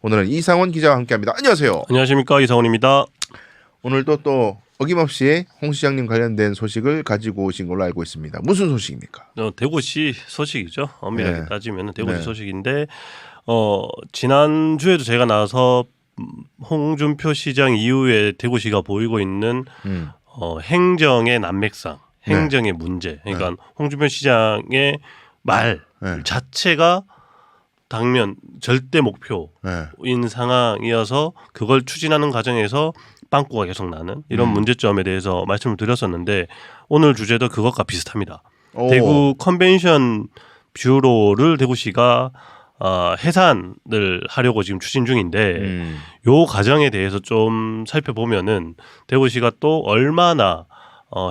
오늘은 이상원 기자와 함께합니다. 안녕하세요. 안녕하십니까, 이상원입니다. 오늘도 또 어김없이 홍 시장님 관련된 소식을 가지고 오신 걸로 알고 있습니다. 무슨 소식입니까? 대구시 소식이죠. 엄밀하게 네. 따지면 대구시 네. 소식인데 지난주에도 제가 나와서 홍준표 시장 이후에 대구시가 보이고 있는 행정의 난맥상, 행정의 문제. 그러니까 홍준표 시장의 말 자체가 당면 절대 목표인 상황이어서 그걸 추진하는 과정에서 빵꾸가 계속 나는 이런 문제점에 대해서 말씀을 드렸었는데 오늘 주제도 그것과 비슷합니다. 대구 컨벤션 뷰로를 대구시가 해산을 하려고 지금 추진 중인데 요 과정에 대해서 좀 살펴보면은 대구시가 또 얼마나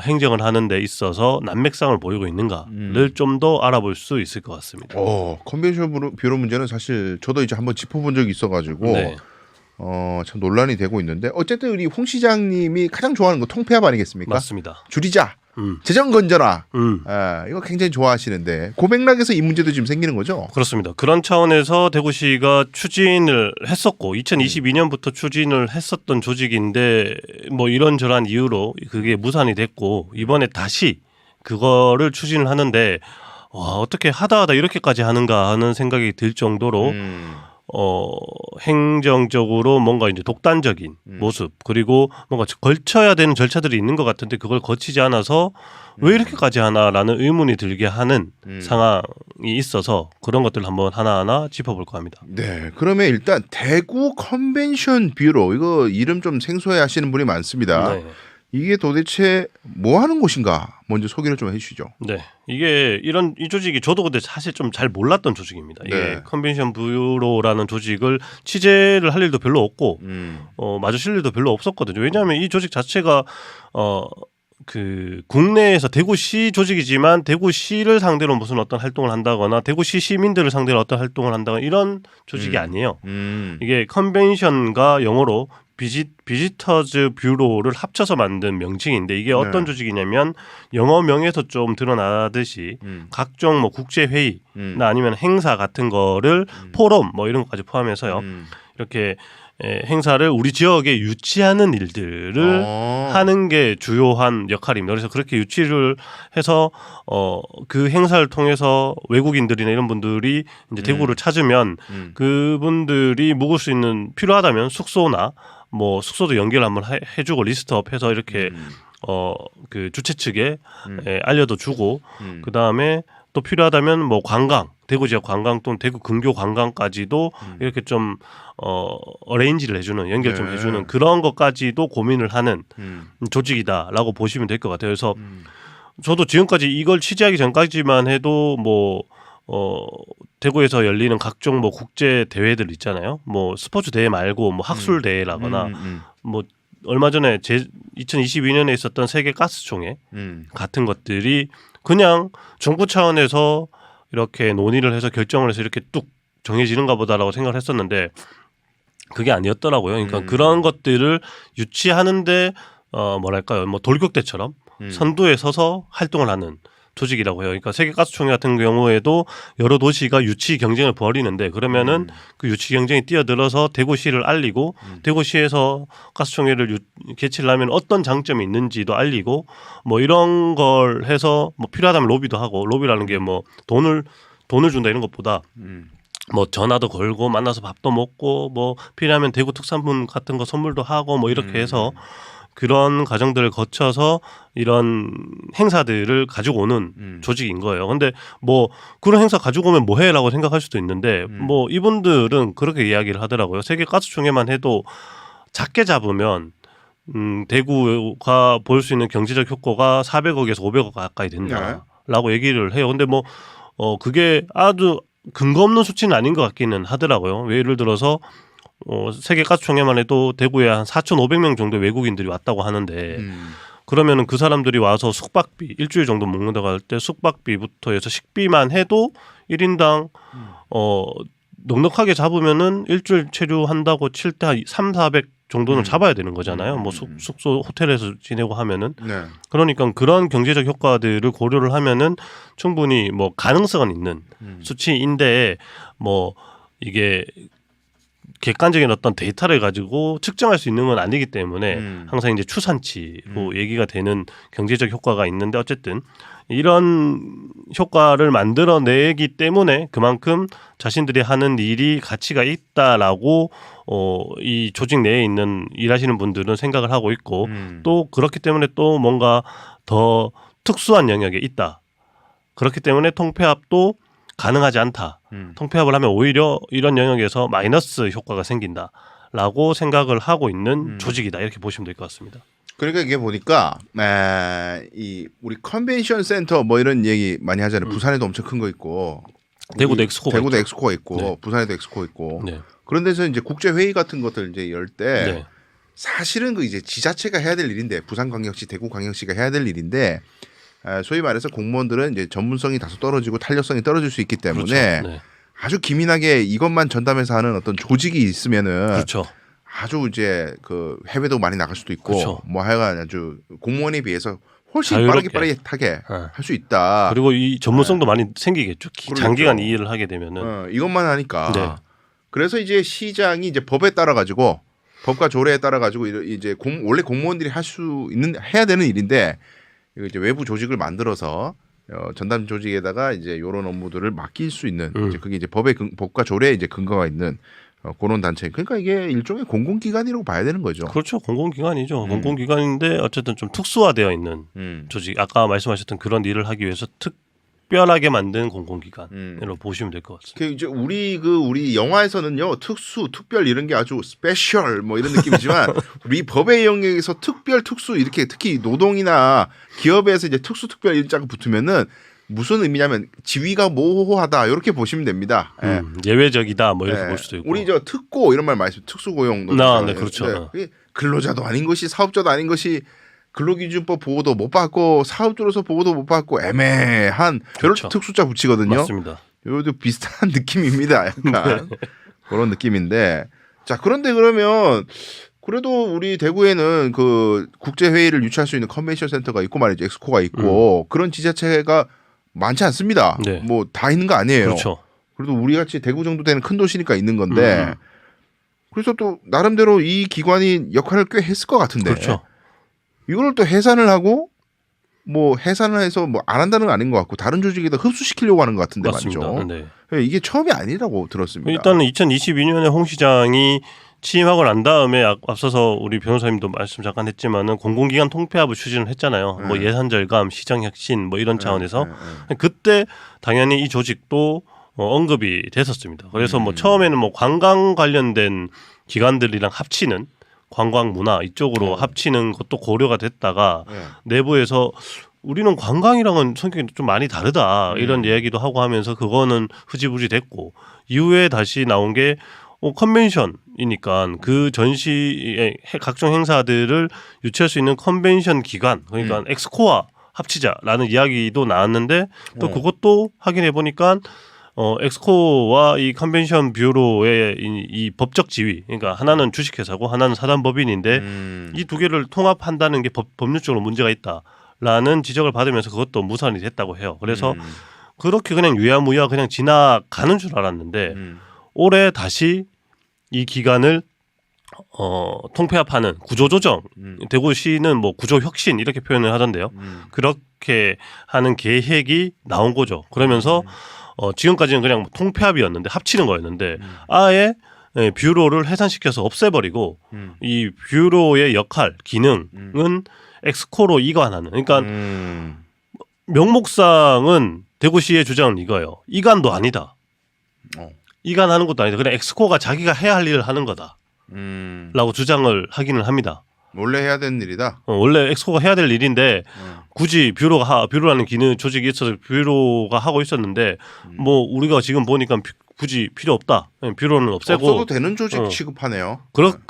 행정을 하는 데 있어서 난맥상을 보이고 있는가를 좀 더 알아볼 수 있을 것 같습니다. 컨벤션 뷰로 문제는 사실 저도 이제 한번 짚어본 적이 있어가지고 네. 참 논란이 되고 있는데 어쨌든 우리 홍 시장님이 가장 좋아하는 거 통폐합 아니겠습니까? 맞습니다. 줄이자. 재정 건전화. 음. 이거 굉장히 좋아하시는데 그 맥락에서 이 문제도 지금 생기는 거죠? 그렇습니다. 그런 차원에서 대구시가 추진을 했었고 2022년부터 추진을 했었던 조직인데 뭐 이런저런 이유로 그게 무산이 됐고 이번에 다시 그거를 추진을 하는데 와, 어떻게 하다 이렇게까지 하는가 하는 생각이 들 정도로 행정적으로 뭔가 이제 독단적인 모습 그리고 뭔가 걸쳐야 되는 절차들이 있는 것 같은데 그걸 거치지 않아서 왜 이렇게까지 하나라는 의문이 들게 하는 상황이 있어서 그런 것들을 한번 하나하나 짚어볼까 합니다. 네, 그러면 일단 대구 컨벤션 뷰로 이거 이름 좀 생소해 하시는 분이 많습니다. 네. 이게 도대체 뭐 하는 곳인가? 먼저 소개를 좀 해주시죠. 네, 이게 이 조직이 저도 근데 사실 좀 잘 몰랐던 조직입니다. 이게 네. 컨벤션 뷰로라는 조직을 취재를 할 일도 별로 없고 마주칠 일도 별로 없었거든요. 왜냐하면 이 조직 자체가 그 국내에서 대구시 조직이지만 대구시를 상대로 무슨 어떤 활동을 한다거나 대구시 시민들을 상대로 어떤 활동을 한다거나 이런 조직이 아니에요. 이게 컨벤션과 영어로 비지터즈 뷰로를 합쳐서 만든 명칭인데 이게 어떤 조직이냐면 영어명에서 좀 드러나듯이 각종 뭐 국제 회의나 아니면 행사 같은 거를 포럼 뭐 이런 것까지 포함해서요. 이렇게 행사를 우리 지역에 유치하는 일들을 하는 게 주요한 역할입니다. 그래서 그렇게 유치를 해서 그 행사를 통해서 외국인들이나 이런 분들이 이제 대구를 찾으면 그분들이 묵을 수 있는 필요하다면 숙소나 뭐 숙소도 연결 한번 해주고 리스트업해서 이렇게 그 주최 측에 알려도 주고 그 다음에 또 필요하다면 뭐 관광 대구 지역 관광 또는 대구 근교 관광까지도 이렇게 좀 어레인지를 해주는 연결 좀 해주는 그런 것까지도 고민을 하는 조직이다라고 보시면 될 것 같아요. 그래서 저도 지금까지 이걸 취재하기 전까지만 해도 뭐 대구에서 열리는 각종 뭐 국제 대회들 있잖아요. 뭐 스포츠 대회 말고 뭐 학술 대회라거나 뭐 얼마 전에 2022년에 있었던 세계 가스총회 같은 것들이 그냥 정부 차원에서 이렇게 논의를 해서 결정을 해서 이렇게 뚝 정해지는가 보다라고 생각을 했었는데 그게 아니었더라고요. 그러니까 그런 것들을 유치하는데 뭐랄까요, 뭐 돌격대처럼 선두에 서서 활동을 하는 조직이라고 해요. 그러니까 세계가스총회 같은 경우에도 여러 도시가 유치 경쟁을 벌이는데 그러면은 그 유치 경쟁에 뛰어들어서 대구시를 알리고 대구시에서 가스총회를 개최를 하면 어떤 장점이 있는지도 알리고 뭐 이런 걸 해서 뭐 필요하다면 로비도 하고 로비라는 게 뭐 돈을 준다 이런 것보다 뭐 전화도 걸고 만나서 밥도 먹고 뭐 필요하면 대구 특산품 같은 거 선물도 하고 뭐 이렇게 해서 그런 과정들을 거쳐서 이런 행사들을 가지고 오는 조직인 거예요. 근데 뭐 그런 행사 가지고 오면 뭐 해라고 생각할 수도 있는데 뭐 이분들은 그렇게 이야기를 하더라고요. 세계 가스총회만 해도 작게 잡으면 대구가 볼 수 있는 경제적 효과가 400억에서 500억 가까이 된다라고 얘기를 해요. 근데 뭐 그게 아주 근거 없는 수치는 아닌 것 같기는 하더라고요. 예를 들어서 세계 가스총회만 해도 대구에 한 4,500명 정도의 외국인들이 왔다고 하는데 그러면은 그 사람들이 와서 숙박비 일주일 정도 묵는다고 할 때 숙박비부터 해서 식비만 해도 1인당 넉넉하게 잡으면은 일주일 체류한다고 칠 때 한 300-400 정도는 잡아야 되는 거잖아요. 뭐 숙소 호텔에서 지내고 하면은 그러니까 그런 경제적 효과들을 고려를 하면은 충분히 뭐 가능성은 있는 수치인데 뭐 이게 객관적인 어떤 데이터를 가지고 측정할 수 있는 건 아니기 때문에 항상 이제 추산치로 얘기가 되는 경제적 효과가 있는데 어쨌든 이런 효과를 만들어내기 때문에 그만큼 자신들이 하는 일이 가치가 있다라고 이 조직 내에 있는 일하시는 분들은 생각을 하고 있고 또 그렇기 때문에 또 뭔가 더 특수한 영역에 있다. 그렇기 때문에 통폐합도 가능하지 않다. 통폐합을 하면 오히려 이런 영역에서 마이너스 효과가 생긴다라고 생각을 하고 있는 조직이다. 이렇게 보시면 될 것 같습니다. 그러니까 이게 보니까 이 우리 컨벤션 센터 뭐 이런 얘기 많이 하잖아요. 부산에도 엄청 큰 거 있고 대구도 엑스코가 대구도 있죠. 엑스코가 있고 네. 부산에도 엑스코 있고 네. 그런 데서 이제 국제 회의 같은 것들 이제 열 때 네. 사실은 그 이제 지자체가 해야 될 일인데 부산광역시, 대구광역시가 해야 될 일인데 소위 말해서 공무원들은 이제 전문성이 다소 떨어지고 탄력성이 떨어질 수 있기 때문에 그렇죠. 네. 아주 기민하게 이것만 전담해서 하는 어떤 조직이 있으면은 그렇죠. 아주 이제 그 해외도 많이 나갈 수도 있고 그렇죠. 뭐 하여간 아주 공무원에 비해서 훨씬 자유롭게. 빠르게 네. 할 수 있다. 그리고 이 전문성도 많이 생기겠죠. 그러겠죠. 장기간 이 일을 하게 되면은. 이것만 하니까. 네. 그래서 이제 시장이 이제 법에 따라 가지고 법과 조례에 따라 가지고 이제 원래 공무원들이 할 수 있는 해야 되는 일인데 이거 이제 외부 조직을 만들어서 전담 조직에다가 이제 이런 업무들을 맡길 수 있는 이제 그게 이제 법과 조례에 이제 근거가 있는 그런 단체. 그러니까 이게 일종의 공공기관이라고 봐야 되는 거죠. 그렇죠. 공공기관이죠. 공공기관인데 어쨌든 좀 특수화되어 있는 조직. 아까 말씀하셨던 그런 일을 하기 위해서 특별하게 만든 공공기관으로 보시면 될 것 같습니다. 그 이제 우리 영화에서는요 특수, 특별 이런 게 아주 스페셜 뭐 이런 느낌이지만 우리 법의 영역에서 특별, 특수 이렇게 특히 노동이나 기업에서 이제 특수, 특별 이런 자가 붙으면은 무슨 의미냐면 지위가 모호하다 이렇게 보시면 됩니다. 예. 예외적이다 뭐 이렇게 볼 수도 있고. 우리 저 특고 이런 말 많이 쓰죠. 특수고용 네, 그렇죠. 그게 근로자도 아닌 것이 사업자도 아닌 것이 근로기준법 보호도 못 받고 사업주로서 보호도 못 받고 애매한 그럴 때 그렇죠. 특수자 붙이거든요. 맞습니다. 이것도 비슷한 느낌입니다. 약간 네. 그런 느낌인데 자 그런데 그러면 그래도 우리 대구에는 그 국제 회의를 유치할 수 있는 컨벤션 센터가 있고 말이죠. 엑스코가 있고 그런 지자체가 많지 않습니다. 네. 뭐 다 있는 거 아니에요. 그렇죠. 그래도 우리 같이 대구 정도 되는 큰 도시니까 있는 건데 그래서 또 나름대로 이 기관이 역할을 꽤 했을 것 같은데 그렇죠. 이걸 또 해산을 하고 뭐 해산을 해서 뭐 안 한다는 건 아닌 것 같고 다른 조직에다 흡수시키려고 하는 것 같은데 맞습니다. 말이죠. 네. 이게 처음이 아니라고 들었습니다. 일단은 2022년에 홍 시장이 취임하고 난 다음에 앞서서 우리 변호사님도 말씀 잠깐 했지만은 공공기관 통폐합을 추진을 했잖아요. 뭐 예산 절감, 시장 혁신 뭐 이런 차원에서 그때 당연히 이 조직도 언급이 됐었습니다. 그래서 뭐 처음에는 뭐 관광 관련된 기관들이랑 합치는 관광 문화 이쪽으로 합치는 것도 고려가 됐다가 내부에서 우리는 관광이랑은 성격이 좀 많이 다르다 이런 이야기도 하고 하면서 그거는 흐지부지 됐고 이후에 다시 나온 게 컨벤션이니까 그 전시의 각종 행사들을 유치할 수 있는 컨벤션 기관 그러니까 엑스코와 합치자라는 이야기도 나왔는데 또 그것도 확인해 보니까 엑스코와 이 컨벤션 뷰로의 이 법적 지위 그러니까 하나는 주식회사고 하나는 사단법인인데 이 두 개를 통합한다는 게 법률적으로 문제가 있다라는 지적을 받으면서 그것도 무산이 됐다고 해요. 그래서 그렇게 그냥 유야무야 그냥 지나가는 줄 알았는데 올해 다시 이 기간을 통폐합하는 구조조정 대구시는 뭐 구조혁신 이렇게 표현을 하던데요. 그렇게 하는 계획이 나온 거죠. 그러면서 지금까지는 그냥 통폐합이었는데 합치는 거였는데 아예 뷰로를 해산시켜서 없애버리고 이 뷰로의 역할 기능은 엑스코로 이관하는 그러니까 명목상은 대구시의 주장은 이거예요. 이관도 아니다. 이관하는 것도 아니다. 그냥 엑스코가 자기가 해야 할 일을 하는 거다. 라고 주장을 하기는 합니다. 원래 해야 되는 일이다. 원래 엑스코가 해야 될 일인데 굳이 뷰로라는 기능 조직이 있어서 뷰로가 하고 있었는데 뭐 우리가 지금 보니까 굳이 필요 없다. 뷰로는 없애고 없어도 되는 조직 취급하네요.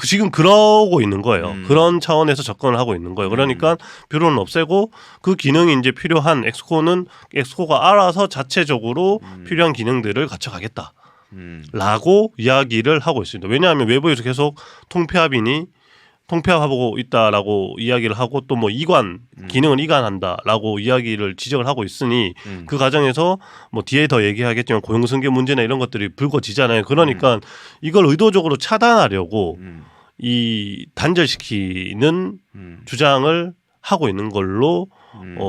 지금 그러고 있는 거예요. 그런 차원에서 접근을 하고 있는 거예요. 그러니까 뷰로는 없애고 그 기능이 이제 필요한 엑스코가 알아서 자체적으로 필요한 기능들을 갖춰가겠다. 라고 이야기를 하고 있습니다. 왜냐하면 외부에서 계속 통폐합하고 있다라고 이야기를 하고 또 뭐 이관 기능을 이관한다라고 이야기를 지적을 하고 있으니 그 과정에서 뭐 뒤에 더 얘기하겠지만 고용승계 문제나 이런 것들이 불거지잖아요. 그러니까 이걸 의도적으로 차단하려고 이 단절시키는 주장을 하고 있는 걸로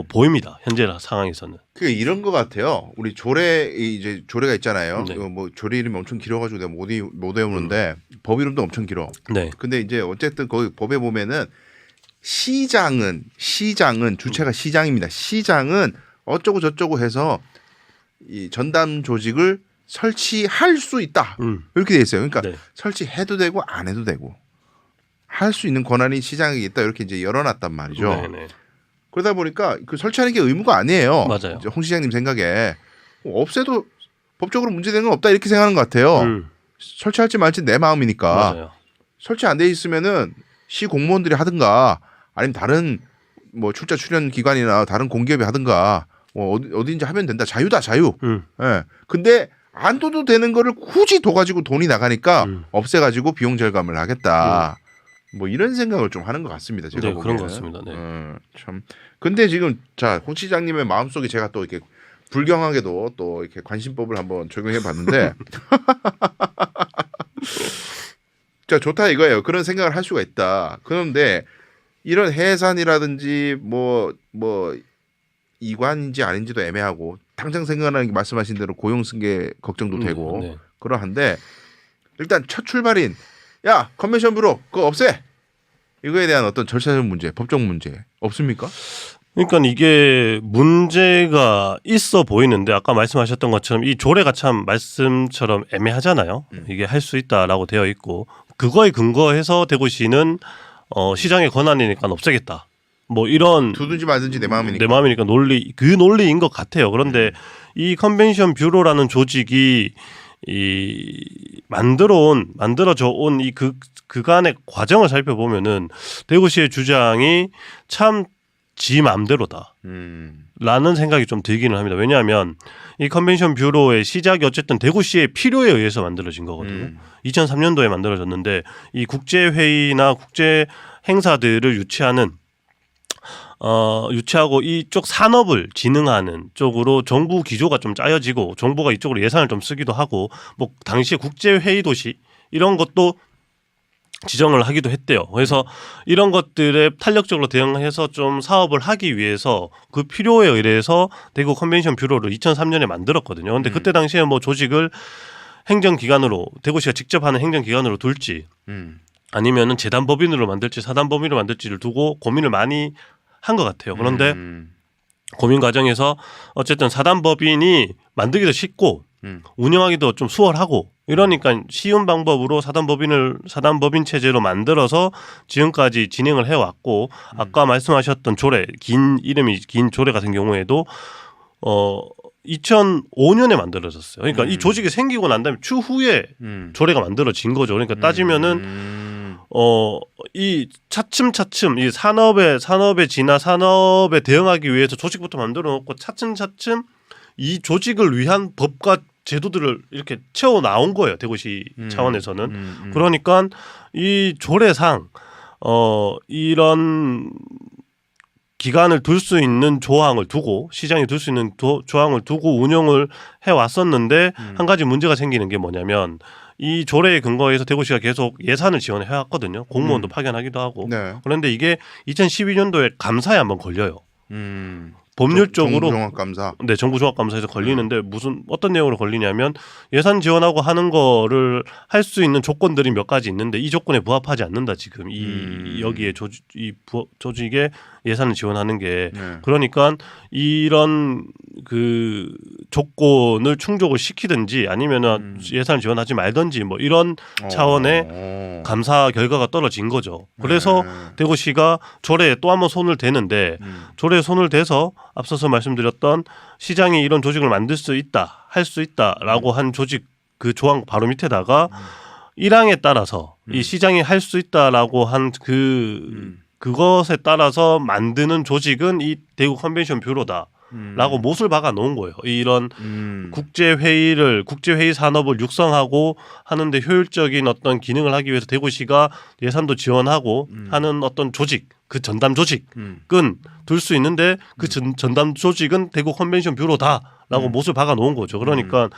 보입니다. 현재 상황에서는. 그 이런 것 같아요. 우리 조례 이제 조례가 있잖아요. 네. 이거 뭐 조례 이름이 엄청 길어가지고 내가 못 외우는데 법 이름도 엄청 길어. 네. 근데 이제 어쨌든 거기 법에 보면은 시장은 주체가 시장입니다. 시장은 어쩌고 저쩌고 해서 이 전담 조직을 설치할 수 있다. 이렇게 돼 있어요. 그러니까 네. 설치해도 되고 안 해도 되고 할 수 있는 권한이 시장에 있다. 이렇게 이제 열어놨단 말이죠. 네네. 그러다 보니까 그 설치하는 게 의무가 아니에요. 맞아요. 이제 홍 시장님 생각에 없애도 법적으로 문제되는 건 없다 이렇게 생각하는 것 같아요. 설치할지 말지 내 마음이니까. 맞아요. 설치 안 돼 있으면은 시 공무원들이 하든가 아니면 다른 뭐 출자 출연 기관이나 다른 공기업이 하든가 뭐 어딘지 하면 된다. 자유다 자유. 예. 근데 안 둬도 되는 거를 굳이 둬 가지고 돈이 나가니까 없애 가지고 비용 절감을 하겠다. 뭐 이런 생각을 좀 하는 것 같습니다. 제가 네, 보기에는. 그런 것 같습니다. 네. 참. 근데 지금 자, 홍 시장님의 마음속에 제가 또 이렇게 불경하게도 또 이렇게 관심법을 한번 적용해 봤는데 자, 좋다 이거예요. 그런 생각을 할 수가 있다. 그런데 이런 해산이라든지 뭐 이관인지 아닌지도 애매하고 당장 생각나는 게 말씀하신 대로 고용승계 걱정도 되고 네. 그러한데 일단 첫 출발인 야 컨벤션 뷰로 그거 없애 이거에 대한 어떤 절차적 문제, 법적 문제 없습니까? 그러니까 이게 문제가 있어 보이는데 아까 말씀하셨던 것처럼 이 조례가 참 말씀처럼 애매하잖아요. 이게 할 수 있다라고 되어 있고 그거에 근거해서 대구시는 시장의 권한이니까 없애겠다. 뭐 이런 두든지 말든지 내 마음이니까. 내 마음이니까 그 논리인 것 같아요. 그런데 이 컨벤션 뷰로라는 조직이 만들어져 온 이 그간의 과정을 살펴보면은 대구시의 주장이 참 지 맘대로다. 라는 생각이 좀 들기는 합니다. 왜냐하면 이 컨벤션 뷰로의 시작이 어쨌든 대구시의 필요에 의해서 만들어진 거거든요. 2003년도에 만들어졌는데 이 국제회의나 국제 행사들을 유치하고 이쪽 산업을 진흥하는 쪽으로 정부 기조가 좀 짜여지고 정부가 이쪽으로 예산을 좀 쓰기도 하고 뭐 당시에 국제회의 도시 이런 것도 지정을 하기도 했대요. 그래서 이런 것들에 탄력적으로 대응해서 좀 사업을 하기 위해서 그 필요에 의해서 대구 컨벤션 뷰로를 2003년에 만들었거든요. 그런데 그때 당시에 뭐 조직을 행정기관으로 대구시가 직접 하는 행정기관으로 둘지 아니면은 재단법인으로 만들지 사단법인으로 만들지를 두고 고민을 많이 한 것 같아요. 그런데 고민 과정에서 어쨌든 사단법인이 만들기도 쉽고 운영하기도 좀 수월하고 이러니까 쉬운 방법으로 사단법인 체제로 만들어서 지금까지 진행을 해왔고 아까 말씀하셨던 조례 이름이 긴 조례 같은 경우에도 2005년에 만들어졌어요. 그러니까 이 조직이 생기고 난 다음에 추후에 조례가 만들어진 거죠. 그러니까 따지면은 이 차츰 이 산업에 대응하기 위해서 조직부터 만들어 놓고 차츰 이 조직을 위한 법과 제도들을 이렇게 채워 나온 거예요. 대구시 차원에서는. 그러니까 이 조례상 이런 기간을 둘 수 있는 조항을 두고 시장이 둘 수 있는 조항을 두고 운영을 해왔었는데 한 가지 문제가 생기는 게 뭐냐면 이 조례에 근거해서 대구시가 계속 예산을 지원해 왔거든요. 공무원도 파견하기도 하고. 네. 그런데 이게 2012년도에 감사에 한번 걸려요. 법률적으로 정부종합감사. 네, 정부종합감사에서 걸리는데 어떤 내용으로 걸리냐면 예산 지원하고 하는 거를 할 수 있는 조건들이 몇 가지 있는데 이 조건에 부합하지 않는다 지금 여기에 조직에 예산을 지원하는 게 그러니까 이런 그 조건을 충족을 시키든지 아니면은 예산을 지원하지 말든지 뭐 이런 차원의 감사 결과가 떨어진 거죠. 그래서 대구시가 조례에 또 한번 손을 대는데 조례에 손을 대서 앞서서 말씀드렸던 시장이 이런 조직을 만들 수 있다, 할 수 있다라고 한 조직 그 조항 바로 밑에다가 1항에 따라서 이 시장이 할 수 있다라고 한 그것에 따라서 만드는 조직은 이 대구 컨벤션 뷰로다. 라고 못을 박아 놓은 거예요. 이런 국제회의 산업을 육성하고 하는데 효율적인 어떤 기능을 하기 위해서 대구시가 예산도 지원하고 하는 어떤 조직, 그 전담 조직은 둘 수 있는데 그 전담 조직은 대구 컨벤션 뷰로다라고 못을 박아 놓은 거죠. 그러니까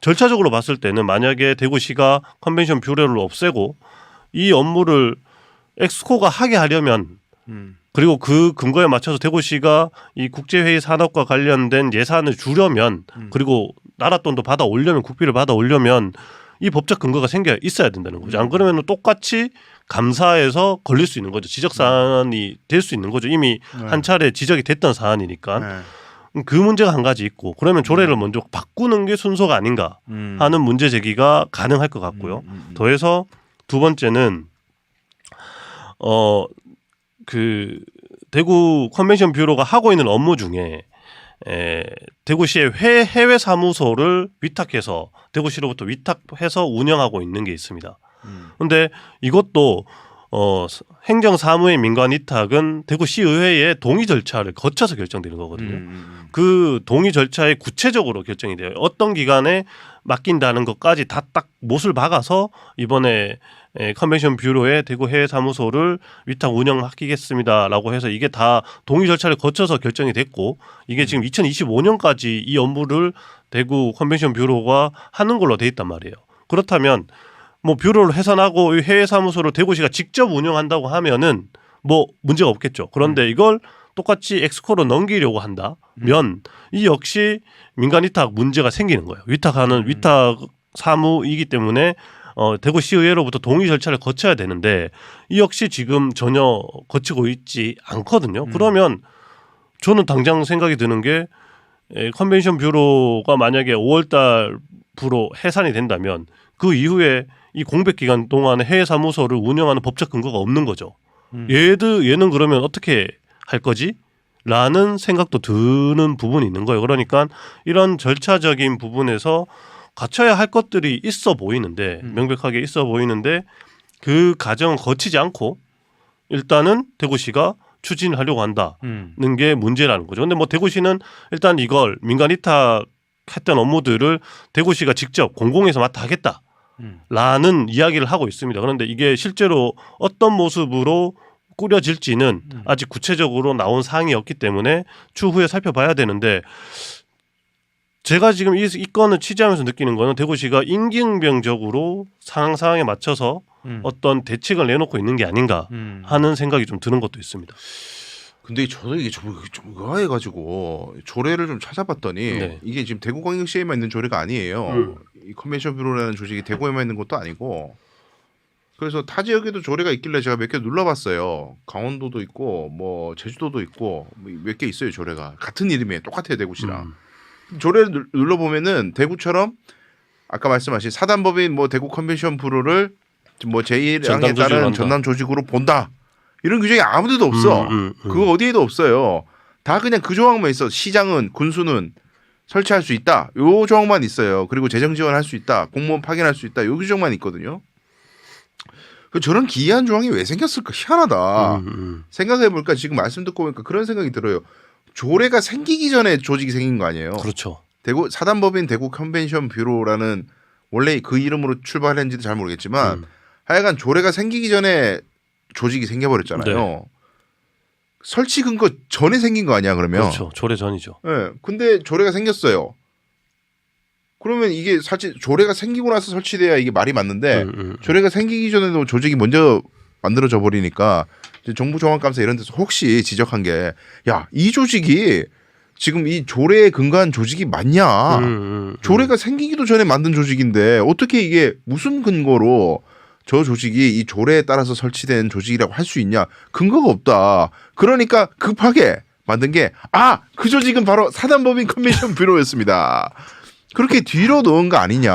절차적으로 봤을 때는 만약에 대구시가 컨벤션 뷰로를 없애고 이 업무를 엑스코가 하게 하려면 그리고 그 근거에 맞춰서 대구시가 이 국제회의 산업과 관련된 예산을 주려면 그리고 나라 돈도 받아 올려면 국비를 받아 올려면 이 법적 근거가 생겨 있어야 된다는 거죠. 안 그러면 똑같이 감사에서 걸릴 수 있는 거죠. 지적 사안이 될 수 있는 거죠. 이미 한 차례 지적이 됐던 사안이니까. 그 문제가 한 가지 있고 그러면 조례를 먼저 바꾸는 게 순서가 아닌가 하는 문제 제기가 가능할 것 같고요. 더해서 두 번째는 그 대구 컨벤션 뷰로가 하고 있는 업무 중에 대구시의 해외 사무소를 위탁해서 대구시로부터 위탁해서 운영하고 있는 게 있습니다. 그런데 이것도 행정사무의 민관 위탁은 대구시의회의 동의 절차를 거쳐서 결정되는 거거든요. 그 동의 절차에 구체적으로 결정이 돼요. 어떤 기간에 맡긴다는 것까지 다 딱 못을 박아서 이번에 컨벤션 뷰로에 대구 해외 사무소를 위탁 운영 맡기겠습니다라고 해서 이게 다 동의 절차를 거쳐서 결정이 됐고 이게 지금 2025년까지 이 업무를 대구 컨벤션 뷰로가 하는 걸로 돼 있단 말이에요. 그렇다면 뭐 뷰로를 해산하고 해외 사무소를 대구시가 직접 운영한다고 하면은 뭐 문제가 없겠죠. 그런데 이걸 똑같이 엑스코로 넘기려고 한다면 이 역시 민간 위탁 문제가 생기는 거예요. 위탁하는 위탁 사무이기 때문에 대구시의회로부터 동의 절차를 거쳐야 되는데 이 역시 지금 전혀 거치고 있지 않거든요. 그러면 저는 당장 생각이 드는 게 컨벤션 뷰로가 만약에 5월 달부로 해산이 된다면 그 이후에 이 공백 기간 동안에 해외 사무소를 운영하는 법적 근거가 없는 거죠. 얘는 그러면 어떻게 할 거지? 라는 생각도 드는 부분이 있는 거예요. 그러니까 이런 절차적인 부분에서 갖춰야 할 것들이 있어 보이는데 명백하게 있어 보이는데 그 과정을 거치지 않고 일단은 대구시가 추진을 하려고 한다는 게 문제라는 거죠. 근데 뭐 대구시는 일단 이걸 민간 위탁했던 업무들을 대구시가 직접 공공에서 맡아 하겠다라는 이야기를 하고 있습니다. 그런데 이게 실제로 어떤 모습으로 꾸려질지는 아직 구체적으로 나온 사항이 없기 때문에 추후에 살펴봐야 되는데 제가 지금 이 건을 취재하면서 느끼는 거는 대구시가 임기응변적으로 상황에 맞춰서 어떤 대책을 내놓고 있는 게 아닌가 하는 생각이 좀 드는 것도 있습니다. 근데 저도 이게 좀 의아해가지고 조례를 좀 찾아봤더니 이게 지금 대구광역시에만 있는 조례가 아니에요. 이 컨벤션 뷰로라는 조직이 대구에만 있는 것도 아니고 그래서 타 지역에도 조례가 있길래 제가 몇 개 눌러봤어요. 강원도도 있고 뭐 제주도도 있고 몇 개 있어요. 조례가 같은 이름이에요. 똑같아요. 대구시랑. 조례를 눌러보면은 대구처럼 아까 말씀하신 사단법인 뭐 대구 컨벤션 뷰로를 뭐 제1항에 따른 전담 조직으로 본다. 이런 규정이 아무데도 없어. 그거 어디에도 없어요. 다 그냥 그 조항만 있어. 시장은 군수는 설치할 수 있다. 요 조항만 있어요. 그리고 재정 지원할 수 있다. 공무원 파견할 수 있다. 요 규정만 있거든요. 저런 기이한 조항이 왜 생겼을까? 희한하다. 생각해볼까? 지금 말씀 듣고 보니까 그런 생각이 들어요. 조례가 생기기 전에 조직이 생긴 거 아니에요? 그렇죠. 대구 사단법인 대구 컨벤션 뷰로라는 원래 그 이름으로 출발했는지도 잘 모르겠지만 하여간 조례가 생기기 전에 조직이 생겨버렸잖아요. 네. 설치 근거 전에 생긴 거 아니야 그러면? 그렇죠. 조례 전이죠. 네. 근데 조례가 생겼어요. 그러면 이게 사실 조례가 생기고 나서 설치돼야 이게 말이 맞는데 조례가 생기기 전에도 조직이 먼저 만들어져 버리니까 이제 정부조항감사 이런 데서 혹시 지적한 게 야, 이 조직이 지금 이 조례에 근거한 조직이 맞냐? 조례가 생기기도 전에 만든 조직인데 어떻게 이게 무슨 근거로 저 조직이 이 조례에 따라서 설치된 조직이라고 할 수 있냐? 근거가 없다. 그러니까 급하게 만든 게 그 조직은 바로 사단법인 컨벤션 뷰로였습니다. 그렇게 뒤로 넣은 거 아니냐.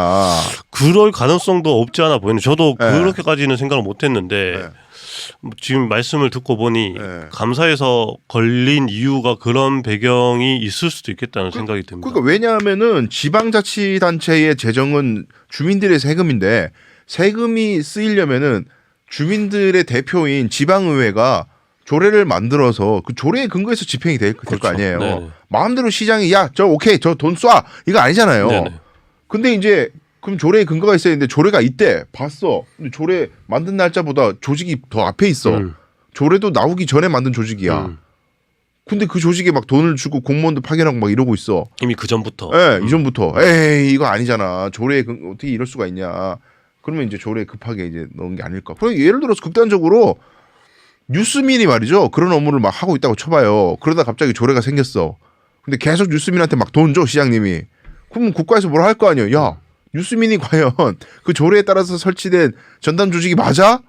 그럴 가능성도 없지 않아 보이는. 저도 그렇게까지는 생각을 못했는데 지금 말씀을 듣고 보니 감사에서 걸린 이유가 그런 배경이 있을 수도 있겠다는 생각이 듭니다. 그러니까 왜냐하면은 지방자치단체의 재정은 주민들의 세금인데 세금이 쓰이려면은 주민들의 대표인 지방의회가 조례를 만들어서 그 조례에 근거해서 집행이 될 거 아니에요. 네. 마음대로 시장이 야 저 오케이 저 돈 쏴 이거 아니잖아요. 네네. 근데 이제 그럼 조례에 근거가 있어야 되는데 조례가 있대 봤어. 근데 조례 만든 날짜보다 조직이 더 앞에 있어. 조례도 나오기 전에 만든 조직이야. 근데 그 조직에 막 돈을 주고 공무원들 파견하고 막 이러고 있어. 이미 그 전부터. 예, 이전부터. 에이 이거 아니잖아. 조례에 어떻게 이럴 수가 있냐. 그러면 이제 조례에 급하게 이제 넣은 게 아닐까. 그럼 예를 들어서 극단적으로 뉴스민이 말이죠. 그런 업무를 막 하고 있다고 쳐봐요. 그러다 갑자기 조례가 생겼어. 근데 계속 뉴스민한테 막 돈 줘 시장님이. 그럼 국가에서 뭘 할 거 아니에요. 야 뉴스민이 과연 그 조례에 따라서 설치된 전담 조직이 맞아?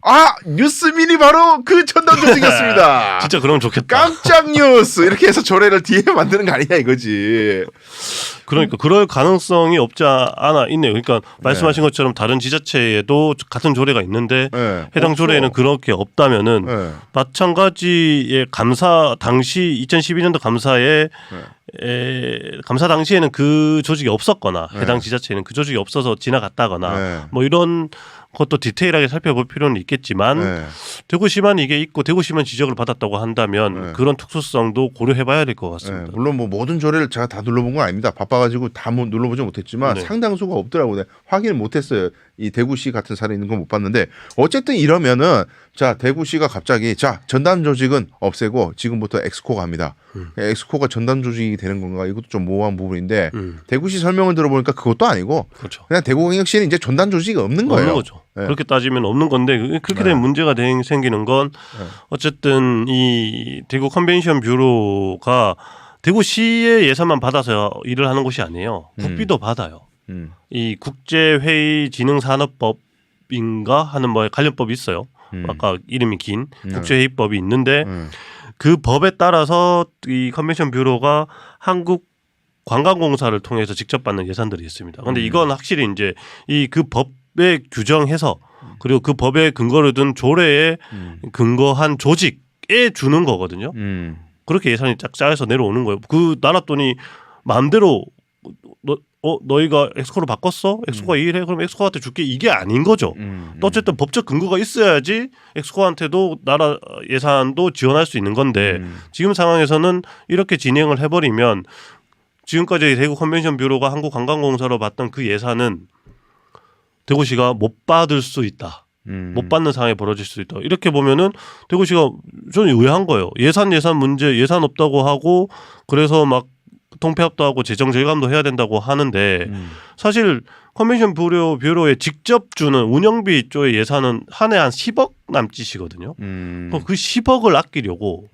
아 뉴스민이 바로 그 전담 조직이었습니다. 진짜 그러면 좋겠다. 깜짝 뉴스 이렇게 해서 조례를 뒤에 만드는 거 아니냐 이거지. 그러니까 그럴 가능성이 없지 않아 있네요. 그러니까 말씀하신 것처럼 다른 지자체에도 같은 조례가 있는데 네, 해당 없어. 조례에는 그렇게 없다면은 네. 마찬가지의 감사 당시 2012년도 감사에 감사 당시에는 그 조직이 없었거나 해당 지자체에는 그 조직이 없어서 지나갔다거나 네. 뭐 이런 것도 디테일하게 살펴볼 필요는 있겠지만 네. 대구시만 이게 있고 대구시만 지적을 받았다고 한다면 네. 그런 특수성도 고려해봐야 될 것 같습니다. 네, 물론 뭐 모든 조례를 제가 다 눌러본 건 아닙니다. 바빠가지고 다 눌러보지 못했지만 네. 상당수가 없더라고요. 네, 확인을 못했어요. 이 대구시 같은 사례 있는 건 못 봤는데 어쨌든 이러면은 자 대구시가 갑자기 자 전담 조직은 없애고 지금부터 엑스코가 합니다. 엑스코가 전담 조직이 되는 건가 이것도 좀 모호한 부분인데 대구시 설명을 들어보니까 그것도 아니고 그렇죠. 그냥 대구광역시는 이제 전담 조직이 없는 거예요. 없는 거죠. 네. 그렇게 따지면 없는 건데 그렇게 되면 문제가 생기는 건 어쨌든 이 대구 컨벤션 뷰로가 대구시의 예산만 받아서 일을 하는 곳이 아니에요. 국비도 받아요. 이 국제회의진흥산업법인가 하는 뭐 관련법이 있어요. 아까 이름이 긴 국제회의법이 있는데 그 법에 따라서 이 컨벤션 뷰로가 한국 관광공사를 통해서 직접 받는 예산들이 있습니다. 그런데 이건 확실히 이제 이 그 법에 규정해서 그리고 그 법에 근거를 둔 조례에 근거한 조직에 주는 거거든요. 그렇게 예산이 쫙 짜여서 내려오는 거예요. 그 나라 돈이 마음대로 너희가 엑스코로 바꿨어? 엑스코가 이 일해? 그럼 엑스코한테 줄게. 이게 아닌 거죠. 또 어쨌든 법적 근거가 있어야지 엑스코한테도 나라 예산도 지원할 수 있는 건데 지금 상황에서는 이렇게 진행을 해버리면 지금까지 대구 컨벤션 뷰로가 한국관광공사로 받던 그 예산은 대구시가 못 받을 수 있다. 못 받는 상황이 벌어질 수 있다. 이렇게 보면은 대구시가 저는 의아한 거예요. 예산 문제 예산 없다고 하고 그래서 막 통폐합도 하고 재정 절감도 해야 된다고 하는데 사실 컨벤션 뷰로에 직접 주는 운영비 쪽의 예산은 한 해 한 10억 남짓이거든요. 그 10억을 아끼려고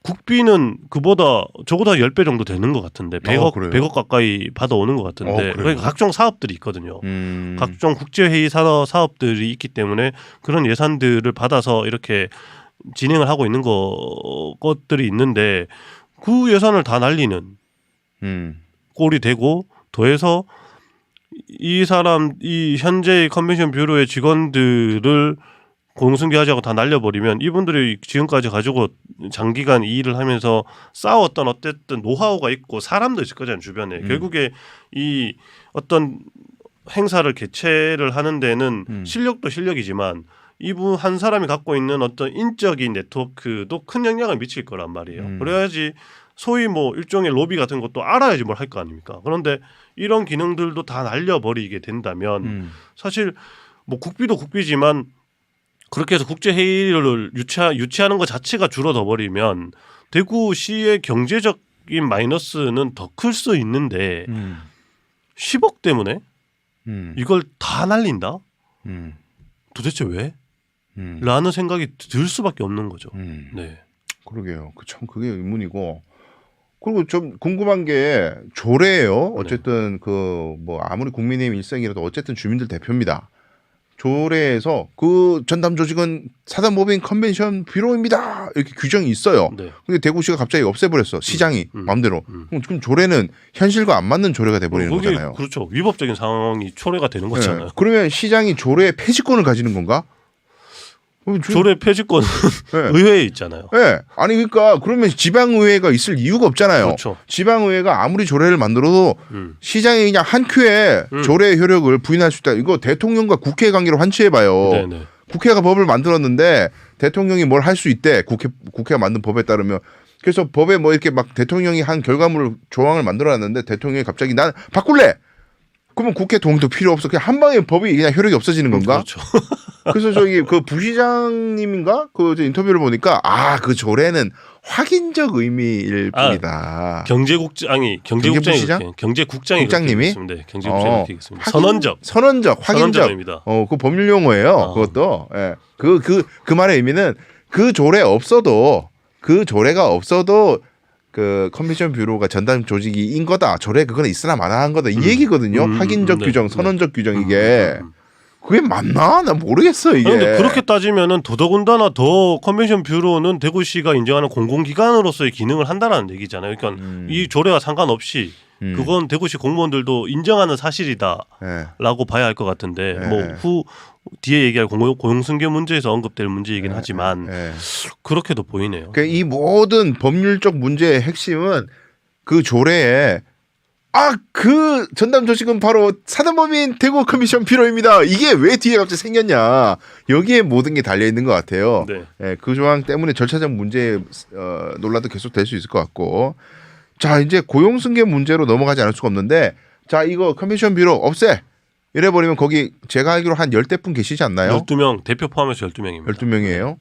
국비는 그보다 적어도 10배 정도 되는 것 같은데 100억 가까이 받아오는 것 같은데 그러니까 각종 사업들이 있거든요. 각종 국제회의 사업들이 있기 때문에 그런 예산들을 받아서 이렇게 진행을 하고 있는 것들이 있는데 그 예산을 다 날리는 꼴이 되고 더해서 이 현재의 컨벤션 뷰로의 직원들을 공승계하자고 다 날려버리면 이분들이 지금까지 가지고 장기간 이 일을 하면서 쌓았던 어쨌든 노하우가 있고 사람도 있을 거잖아요 주변에. 결국에 이 어떤 행사를 개최를 하는 데는 실력도 실력이지만 이분 한 사람이 갖고 있는 어떤 인적인 네트워크도 큰 영향을 미칠 거란 말이에요. 그래야지 소위 뭐 일종의 로비 같은 것도 알아야지 뭘 할 거 아닙니까? 그런데 이런 기능들도 다 날려버리게 된다면 사실 뭐 국비도 국비지만 그렇게 해서 국제회의를 유치하는 것 자체가 줄어들어 버리면 대구시의 경제적인 마이너스는 더 클 수 있는데 10억 때문에 이걸 다 날린다? 도대체 왜? 라는 생각이 들 수밖에 없는 거죠. 네. 그러게요. 참 그게 의문이고. 그리고 좀 궁금한 게 조례예요. 어쨌든 그 뭐 아무리 국민의힘 일성이라도 어쨌든 주민들 대표입니다. 조례에서 그 전담 조직은 사단법인 컨벤션 뷰로입니다. 이렇게 규정이 있어요. 네. 근데 대구시가 갑자기 없애버렸어. 시장이 마음대로. 그럼 조례는 현실과 안 맞는 조례가 돼버리는 거잖아요. 그렇죠. 위법적인 상황이 초래가 되는 거잖아요. 네. 그러면 시장이 조례의 폐지권을 가지는 건가? 조례 폐지권은 네. 의회에 있잖아요. 네. 아니 그러니까 그러면 지방의회가 있을 이유가 없잖아요. 그렇죠. 지방의회가 아무리 조례를 만들어도 시장이 그냥 한 큐에 조례의 효력을 부인할 수 있다. 이거 대통령과 국회의 관계로 환치해봐요. 네네. 국회가 법을 만들었는데 대통령이 뭘 할 수 있대. 국회가 만든 법에 따르면 그래서 법에 뭐 이렇게 막 대통령이 한 결과물 조항을 만들어놨는데 대통령이 갑자기 난 바꿀래. 그러면 국회 동의도 필요 없어. 그냥 한 방에 법이 그냥 효력이 없어지는 건가? 그렇죠. 그래서 저기 그 부시장님인가 그 인터뷰를 보니까 그 조례는 확인적 의미일 뿐이다. 경제국장이 경제부시장? 경제국장이 국장님이? 네, 경제국장이 그렇게 얘기했습니다. 선언적, 확인적. 입니다. 그 법률 용어예요. 그것도. 예. 그 말의 의미는 그 조례가 없어도 그 컨벤션 뷰로가 전담 조직인 거다. 조례 그거는 있으나 마나한 거다. 이 얘기거든요. 확인적 네, 규정, 네. 선언적 규정 이게. 그게 맞나? 난 모르겠어 이게. 그런데 그렇게 따지면은 더더군다나 더 컨벤션 뷰로는 대구시가 인정하는 공공기관으로서의 기능을 한다는 얘기잖아요. 그러니까 이 조례와 상관없이 그건 대구시 공무원들도 인정하는 사실이다라고 예. 봐야 할 것 같은데 예. 뭐 뒤에 얘기할 고용승계 문제에서 언급될 문제이긴 하지만 예. 그렇게도 보이네요. 그러니까 이 모든 법률적 문제의 핵심은 그 조례에 그 전담 조직은 바로 사단법인 대구 커미션 뷰로입니다. 이게 왜 뒤에 갑자기 생겼냐. 여기에 모든 게 달려 있는 것 같아요. 네. 예, 그 조항 때문에 절차적 문제 논란도 계속 될 수 있을 것 같고. 자, 이제 고용승계 문제로 넘어가지 않을 수가 없는데, 자, 이거 커미션 뷰로 없애. 이래버리면 거기 제가 알기로 한 10대분 계시지 않나요? 12명 대표 포함해서 12명입니다. 12명이에요.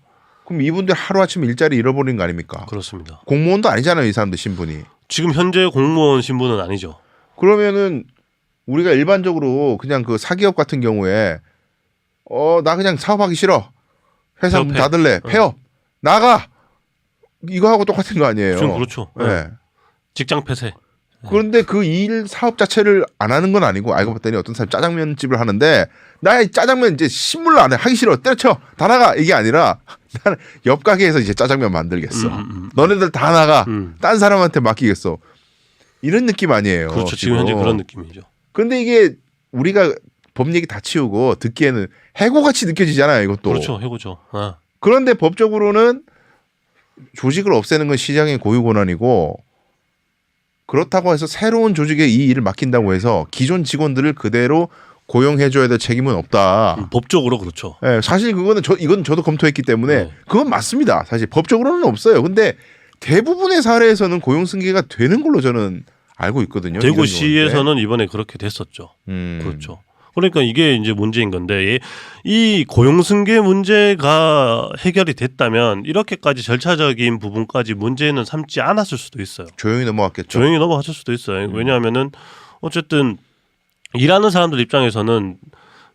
그럼 이분들 하루아침에 일자리 잃어버린 거 아닙니까? 그렇습니다. 공무원도 아니잖아요, 이 사람들 신분이. 지금 현재 공무원 신분은 아니죠. 그러면은 우리가 일반적으로 그냥 그 사기업 같은 경우에 나 그냥 사업하기 싫어. 회사 문 폐업. 닫을래. 폐업. 나가. 이거하고 똑같은 거 아니에요. 지금 그렇죠. 네. 직장 폐쇄. 그런데 그 일 사업 자체를 안 하는 건 아니고 알고 봤더니 어떤 사람이 짜장면 집을 하는데 나 짜장면 이제 신물로 안 해. 하기 싫어. 때려쳐. 다 나가. 이게 아니라 나는 옆 가게에서 이제 짜장면 만들겠어. 너네들 다 나가. 딴 사람한테 맡기겠어. 이런 느낌 아니에요. 그렇죠. 지금 현재 그런 느낌이죠. 근데 이게 우리가 법 얘기 다 치우고 듣기에는 해고같이 느껴지잖아요. 이것도. 그렇죠. 해고죠. 그런데 법적으로는 조직을 없애는 건 시장의 고유 권한이고 그렇다고 해서 새로운 조직에 이 일을 맡긴다고 해서 기존 직원들을 그대로 고용해줘야 될 책임은 없다. 법적으로 그렇죠. 네, 사실 그거는 이건 저도 검토했기 때문에 네. 그건 맞습니다. 사실 법적으로는 없어요. 근데 대부분의 사례에서는 고용승계가 되는 걸로 저는 알고 있거든요. 대구시에서는 이번에 그렇게 됐었죠. 그렇죠. 그러니까 이게 이제 문제인 건데 이 고용승계 문제가 해결이 됐다면 이렇게까지 절차적인 부분까지 문제는 삼지 않았을 수도 있어요. 조용히 넘어갔겠죠. 조용히 넘어갔을 수도 있어요. 왜냐하면은 어쨌든 일하는 사람들 입장에서는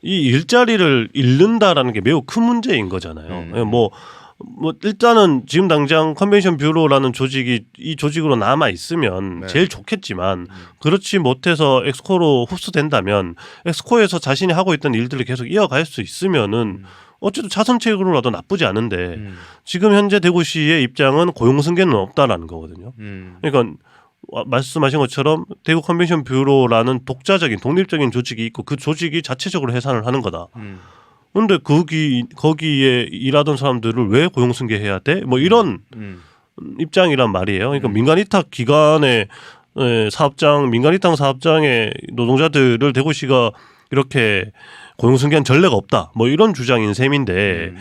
이 일자리를 잃는다라는 게 매우 큰 문제인 거잖아요. 뭐 일단은 지금 당장 컨벤션 뷰로라는 조직이 이 조직으로 남아 있으면 네. 제일 좋겠지만 그렇지 못해서 엑스코로 흡수된다면 엑스코에서 자신이 하고 있던 일들을 계속 이어갈 수 있으면은 어쨌든 자선책으로라도 나쁘지 않은데 지금 현재 대구시의 입장은 고용승계는 없다라는 거거든요. 그러니까 말씀하신 것처럼 대구 컨벤션 뷰로라는 독자적인 독립적인 조직이 있고 그 조직이 자체적으로 해산을 하는 거다. 그런데 거기에 일하던 사람들을 왜 고용승계해야 돼? 뭐 이런 입장이란 말이에요. 그러니까 민간 위탁 기관의 민간 위탁 사업장의 노동자들을 대구시가 이렇게 고용승계한 전례가 없다. 뭐 이런 주장인 셈인데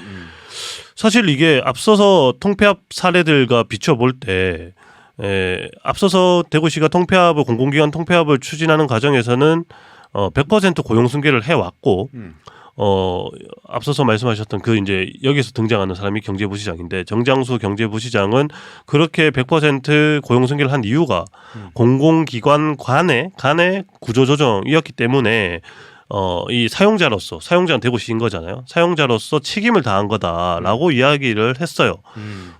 사실 이게 앞서서 통폐합 사례들과 비춰볼 때 앞서서 대구시가 통폐합을 공공기관 통폐합을 추진하는 과정에서는 100% 고용승계를 해왔고 앞서서 말씀하셨던 그 이제 여기서 등장하는 사람이 경제부시장인데 정장수 경제부시장은 그렇게 100% 고용승계를 한 이유가 공공기관 간의 구조조정이었기 때문에 이 사용자는 대구시인 거잖아요. 사용자로서 책임을 다한 거다라고 이야기를 했어요.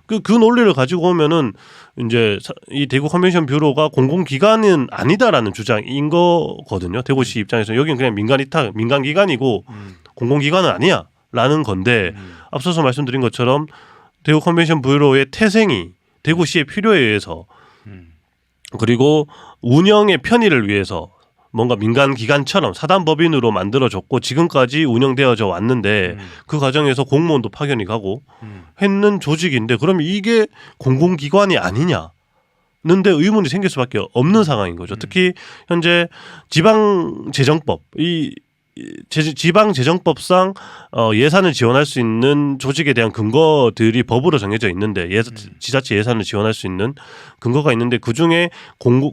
그 논리를 가지고 오면은 이제 이 대구 컨벤션 뷰로가 공공기관은 아니다라는 주장인 거거든요. 대구시 입장에서 여기는 그냥 민간기관이고 공공기관은 아니야라는 건데 앞서서 말씀드린 것처럼 대구 컨벤션 뷰로의 태생이 대구시의 필요에 의해서 그리고 운영의 편의를 위해서 뭔가 민간기관처럼 사단법인으로 만들어졌고 지금까지 운영되어져 왔는데 그 과정에서 공무원도 파견이 가고 했는 조직인데 그러면 이게 공공기관이 아니냐? 는데 의문이 생길 수밖에 없는 상황인 거죠. 특히 현재 지방재정법 이 지방재정법상 예산을 지원할 수 있는 조직에 대한 근거들이 법으로 정해져 있는데 지자체 예산을 지원할 수 있는 근거가 있는데 그중에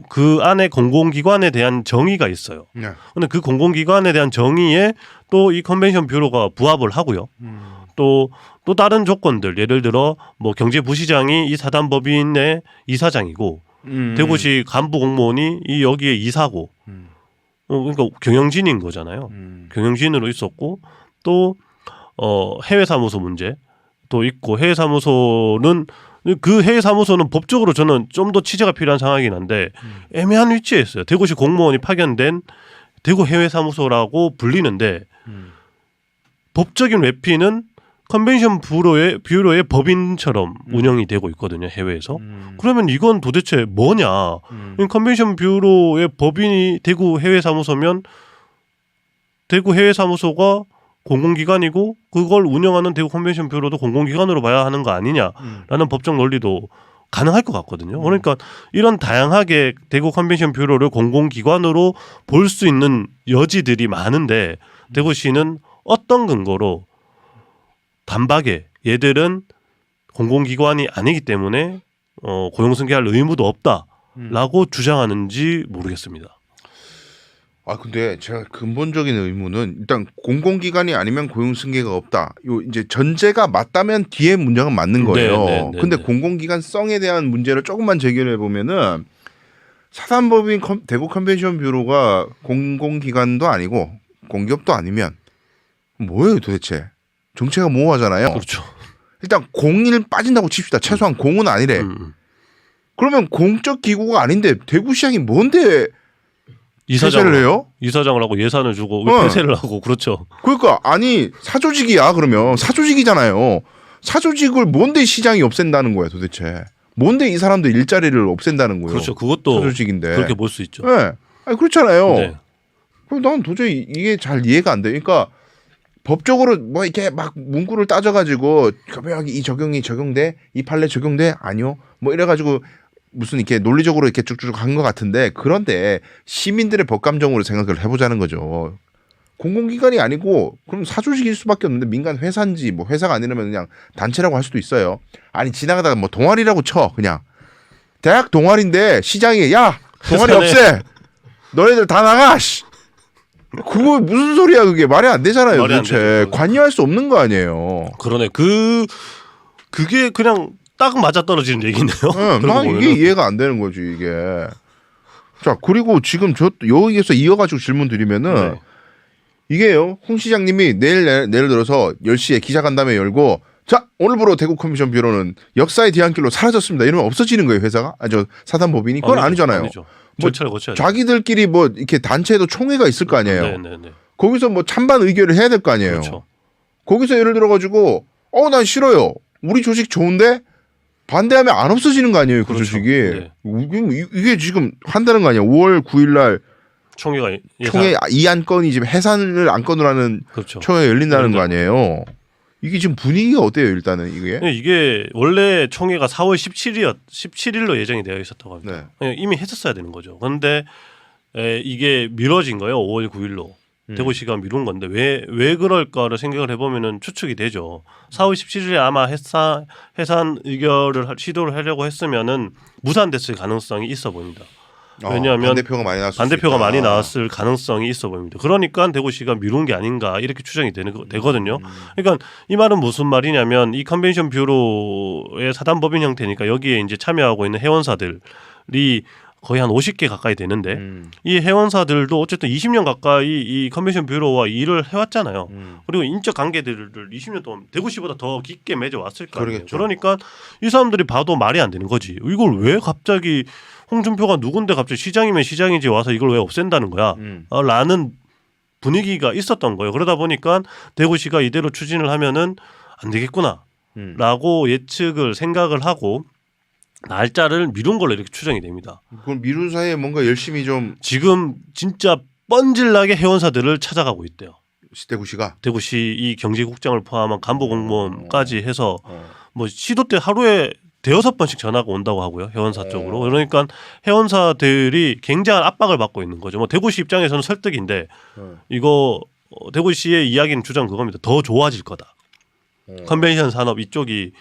그 안에 공공기관에 대한 정의가 있어요. 그런데 그 공공기관에 대한 정의에 또 이 컨벤션 뷰로가 부합을 하고요. 또 다른 조건들 예를 들어 뭐 경제부시장이 이 사단법인의 이사장이고 대구시 간부 공무원이 이 여기에 이사고 그러니까 경영진인 거잖아요. 경영진으로 있었고 또 해외 사무소 문제 또 있고 해외 사무소는 그 해외 사무소는 법적으로 저는 좀 더 취재가 필요한 상황이긴 한데 애매한 위치에 있어요. 대구시 공무원이 파견된 대구 해외 사무소라고 불리는데 법적인 외피는 컨벤션 뷰로의 법인처럼 운영이 되고 있거든요. 해외에서. 그러면 이건 도대체 뭐냐. 컨벤션 뷰로의 법인이 대구 해외사무소면 대구 해외사무소가 공공기관이고 그걸 운영하는 대구 컨벤션 뷰로도 공공기관으로 봐야 하는 거 아니냐라는 법적 논리도 가능할 것 같거든요. 그러니까 이런 다양하게 대구 컨벤션 뷰로를 공공기관으로 볼 수 있는 여지들이 많은데 대구시는 어떤 근거로 단박에 얘들은 공공기관이 아니기 때문에 고용승계할 의무도 없다라고 주장하는지 모르겠습니다. 근데 제가 근본적인 의문은 일단 공공기관이 아니면 고용승계가 없다. 요 이제 전제가 맞다면 뒤에 문제가 맞는 거예요. 근데 공공기관성에 대한 문제를 조금만 제기해 보면은 사단법인 대구 컨벤션 뷰로가 공공기관도 아니고 공기업도 아니면 뭐예요 도대체? 정체가 모호하잖아요. 그렇죠. 일단 공일 빠진다고 칩시다. 최소한 공은 아니래. 그러면 공적 기구가 아닌데 대구시장이 뭔데 폐쇄를 해요? 이사장을 하고 예산을 주고 폐쇄를 하고 그렇죠. 그러니까 아니 사조직이야 그러면 사조직이잖아요. 사조직을 뭔데 시장이 없앤다는 거야 도대체. 뭔데 이 사람들 일자리를 없앤다는 거예요. 그렇죠. 그것도 사조직인데. 그렇게 볼 수 있죠. 네. 아니 그렇잖아요. 네. 그럼 난 도저히 이게 잘 이해가 안 돼. 그러니까 법적으로 뭐 이렇게 막 문구를 따져가지고 이 적용이 적용돼, 이 판례 적용돼 아니요, 뭐 이래가지고 무슨 이렇게 논리적으로 이렇게 쭉쭉 한 것 같은데 그런데 시민들의 법감정으로 생각을 해보자는 거죠. 공공기관이 아니고 그럼 사조직일 수밖에 없는데 민간 회사인지 뭐 회사가 아니라면 그냥 단체라고 할 수도 있어요. 아니 지나가다가 뭐 동아리라고 쳐 그냥 대학 동아리인데 시장이 야 동아리 없애, 너네들 다 나가. 그거 무슨 소리야 그게 말이 안 되잖아요. 말이 안 도대체 되죠. 관여할 수 없는 거 아니에요. 그러네. 그게 그냥 딱 맞아 떨어지는 얘기네요. 난 이게 이해가 안 되는 거지 이게. 자 그리고 지금 저 여기에서 이어가지고 질문 드리면은 이게요. 홍 시장님이 내일 들어서 10시에 기자간담회 열고 자 오늘부로 대구 컨벤션 뷰로는 역사의 뒤안길로 사라졌습니다. 이러면 없어지는 거예요 회사가? 저 사단법인이? 그건 아니잖아요. 아니죠. 뭐 절차를 거쳐야 돼. 자기들끼리 뭐 이렇게 단체에도 총회가 있을 거 아니에요. 네네네. 거기서 뭐 찬반 의결을 해야 될 거 아니에요. 그렇죠. 거기서 예를 들어가지고 난 싫어요. 우리 조직 좋은데 반대하면 안 없어지는 거 아니에요. 그 그렇죠. 조직이. 네. 이게 지금 한다는 거 아니에요. 5월 9일 날 총회 이 안건이 지금 해산을 안건으로 하는 그렇죠. 총회가 열린다는 거 아니에요. 이게 지금 분위기가 어때요 일단은 이게? 이게 원래 총회가 4월 17일로 예정이 되어 있었다고 합니다. 이미 했었어야 되는 거죠. 그런데 이게 미뤄진 거예요. 5월 9일로. 대구시가 미룬 건데 왜 그럴까를 생각을 해보면은 추측이 되죠. 4월 17일에 아마 해산 의결을 시도를 하려고 했으면은 무산됐을 가능성이 있어 보입니다. 왜냐하면 반대표가 많이 나왔을 가능성이 있어 보입니다. 그러니까 대구시가 미룬 게 아닌가 이렇게 추정이 되거든요. 그러니까 이 말은 무슨 말이냐면 이 컨벤션 뷰로의 사단법인 형태니까 여기에 이제 참여하고 있는 회원사들이 거의 한 50개 가까이 되는데 이 회원사들도 어쨌든 20년 가까이 이 컨벤션 뷰로와 일을 해왔잖아요. 그리고 인적 관계들을 20년 동안 대구시보다 더 깊게 맺어왔을 거 아니에요. 그러니까 이 사람들이 봐도 말이 안 되는 거지. 이걸 왜 갑자기 홍준표가 누군데 갑자기 시장이면 시장이지 와서 이걸 왜 없앤다는 거야? 라는 분위기가 있었던 거예요. 그러다 보니까 대구시가 이대로 추진을 하면은 안 되겠구나 라고 예측을 생각을 하고 날짜를 미룬 걸로 이렇게 추정이 됩니다. 그럼 미룬 사이에 뭔가 열심히 좀 지금 진짜 뻔질나게 회원사들을 찾아가고 있대요. 대구시 이 경제국장을 포함한 간부 공무원까지 해서 뭐 시도 때 하루에 대여섯 번씩 전화가 온다고 하고요. 회원사 쪽으로. 그러니까 회원사들이 굉장한 압박을 받고 있는 거죠. 뭐 대구시 입장에서는 설득인데 이거 대구시의 이야기는 주장 그겁니다. 더 좋아질 거다. 컨벤션 산업 이쪽이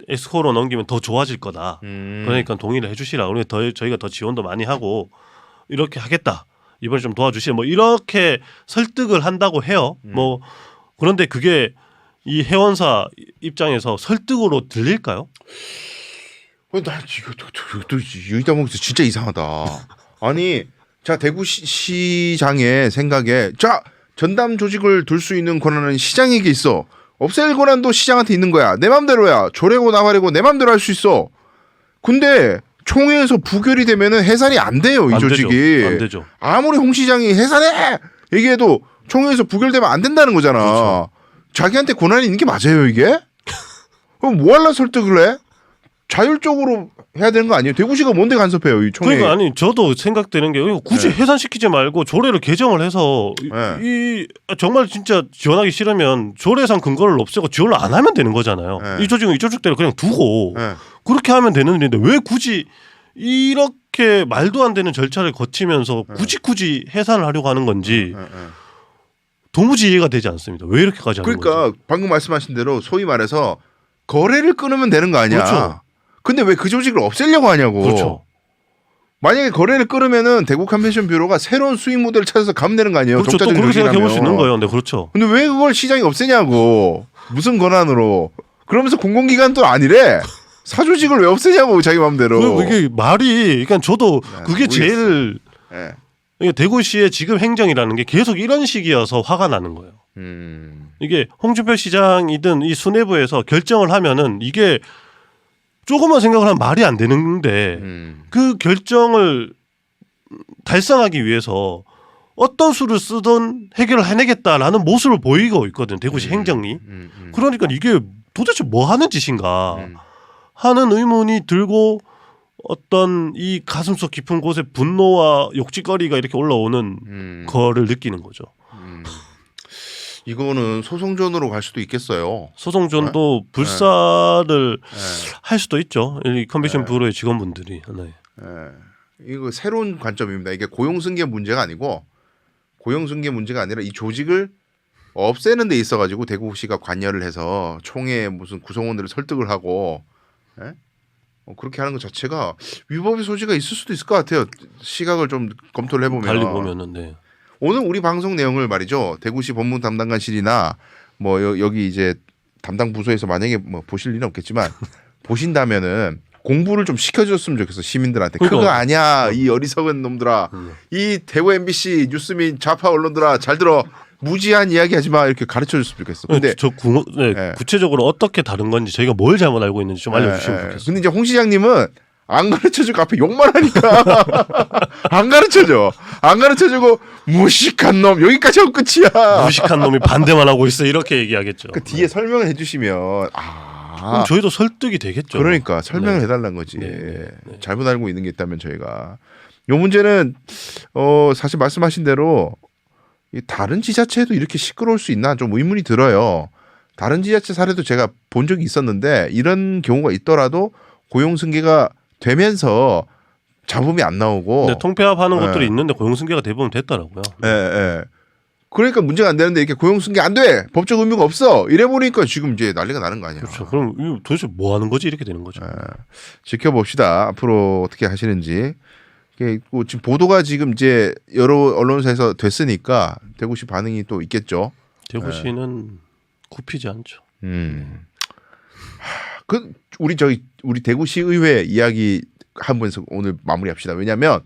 에스코로 넘기면 더 좋아질 거다. 그러니까 동의를 해주시라. 우리 저희가 더 지원도 많이 하고 이렇게 하겠다. 이번에 좀 도와주시라. 뭐 이렇게 설득을 한다고 해요. 뭐 그런데 그게 이 회원사 입장에서 설득으로 들릴까요? 나 이거 또 여기다 보면서 진짜 이상하다. 아니, 자 대구시장의 생각에 자 전담 조직을 둘 수 있는 권한은 시장에게 있어. 없앨 권한도 시장한테 있는 거야. 내 맘대로야. 조래고 나발이고 내 맘대로 할 수 있어. 근데 총회에서 부결이 되면은 해산이 안 돼요. 이 조직이. 안 되죠. 아무리 홍 시장이 해산해 얘기해도 총회에서 부결되면 안 된다는 거잖아. 그렇죠. 자기한테 권한이 있는 게 맞아요 이게? 그럼 뭐 하려 설득을 해? 자율적으로 해야 되는 거 아니에요? 대구시가 뭔데 간섭해요 이 총회? 그러니까 아니 저도 생각되는 게 굳이 네. 해산시키지 말고 조례를 개정을 해서 이 정말 진짜 지원하기 싫으면 조례상 근거를 없애고 지원을 안 하면 되는 거잖아요. 네. 이 조직은 이 조직대로 그냥 두고 네. 그렇게 하면 되는 일인데 왜 굳이 이렇게 말도 안 되는 절차를 거치면서 굳이 해산을 하려고 하는 건지 도무지 이해가 되지 않습니다. 왜 이렇게까지 하는 그러니까 거지? 방금 말씀하신 대로 소위 말해서 거래를 끊으면 되는 거 아니야. 그렇죠. 근데 왜 그 조직을 없애려고 하냐고. 그렇죠. 만약에 거래를 끊으면은 대구 컨벤션 뷰로가 새로운 수익 모델을 찾아서 가면 되는 거 아니에요. 그렇죠. 또 독자적인 그렇게 생각해 볼 수 조직이라면. 있는 거예요. 네, 그렇죠. 근데 왜 그걸 시장이 없애냐고. 무슨 권한으로. 그러면서 공공기관도 아니래. 사조직을 왜 없애냐고 자기 마음대로. 그게 말이 그러니까 저도 그게 모르겠어. 제일 예. 그러니까 대구시의 지금 행정이라는 게 계속 이런 식이어서 화가 나는 거예요. 이게 홍준표 시장이든 이 수뇌부에서 결정을 하면은 이게 조금만 생각을 하면 말이 안 되는데 그 결정을 달성하기 위해서 어떤 수를 쓰든 해결을 해내겠다라는 모습을 보이고 있거든요. 대구시 행정이. 그러니까 이게 도대체 뭐 하는 짓인가 하는 의문이 들고 어떤 이 가슴속 깊은 곳에 분노와 욕짓거리가 이렇게 올라오는 거를 느끼는 거죠. 이거는 소송전으로 갈 수도 있겠어요. 소송전도 불사를 할 수도 있죠. 이 컨벤션 뷰로의 직원분들이. 네. 이거 새로운 관점입니다. 이게 고용승계 문제가 아니고 고용승계 문제가 아니라 이 조직을 없애는 데 있어가지고 대구시가 관여를 해서 총회 무슨 구성원들을 설득을 하고 그렇게 하는 것 자체가 위법의 소지가 있을 수도 있을 것 같아요. 시각을 좀 검토를 해보면. 달리 보면은 네. 오늘 우리 방송 내용을 말이죠. 대구시 법무 담당관실이나 뭐 여기 이제 담당 부서에서 만약에 뭐 보실 일은 없겠지만 보신다면은 공부를 좀 시켜줬으면 좋겠어 시민들한테. 그러니까. 그거 아니야 이 어리석은 놈들아. 이 대구 MBC 뉴스 및 좌파 언론들아 잘 들어. 무지한 이야기하지 마 이렇게 가르쳐줬으면 좋겠어. 근데 구체적으로 어떻게 다른 건지 저희가 뭘 잘못 알고 있는지 좀 알려주시면 좋겠어요. 근데 이제 홍 시장님은 안 가르쳐주고 앞에 욕만 하니까 안 가르쳐줘. 안 가르쳐주고 무식한 놈 여기까지 하고 끝이야. 무식한 놈이 반대만 하고 있어 이렇게 얘기하겠죠. 그 뒤에 설명을 해주시면 그럼 저희도 설득이 되겠죠. 그러니까 설명을 네. 해달라는 거지. 네. 잘못 알고 있는 게 있다면 저희가 이 문제는 사실 말씀하신 대로 이 다른 지자체에도 이렇게 시끄러울 수 있나 좀 의문이 들어요. 다른 지자체 사례도 제가 본 적이 있었는데 이런 경우가 있더라도 고용승계가 되면서 잡음이 안 나오고 네, 통폐합하는 것들이 있는데 고용승계가 대부분 됐더라고요. 예. 그러니까 문제가 안 되는데 이렇게 고용승계 안 돼. 법적 의무가 없어. 이래 보니까 지금 이제 난리가 나는 거 아니야. 그렇죠. 그럼 이거 도대체 뭐 하는 거지 이렇게 되는 거죠. 지켜봅시다. 앞으로 어떻게 하시는지. 지금 보도가 지금 이제 여러 언론사에서 됐으니까 대구시 반응이 또 있겠죠. 대구시는 굽히지 않죠. 우리 대구시 의회 이야기 한번서 오늘 마무리합시다. 왜냐하면